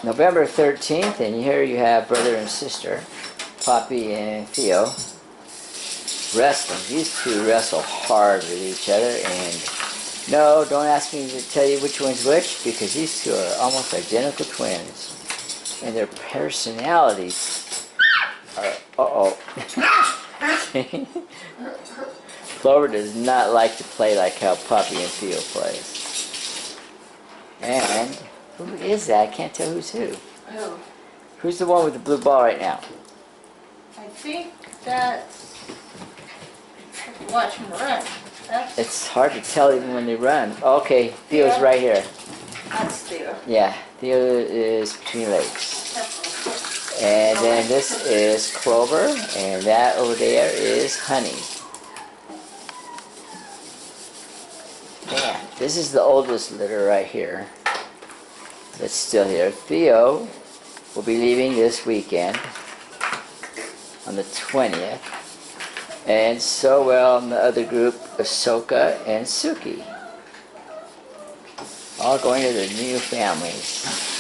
November 13th, and here you have brother and sister, Poppy and Theo, wrestling. These two wrestle hard with each other, and no, don't ask me to tell you which one's which, because these two are almost identical twins. And their personalities are, Clover does not like to play like how Poppy and Theo plays. And who is that? I can't tell who's who. Who? Who's the one with the blue ball right now? I think that's... Watch him run. That's... It's hard to tell even when they run. Okay, Theo's right here. That's Theo. Yeah, Theo is between legs. And then this is Clover, and that over there is Honey. Man, this is the oldest litter right here. That's still here. Theo will be leaving this weekend on the 20th. And so will the other group, Ahsoka and Suki. All going to their new families.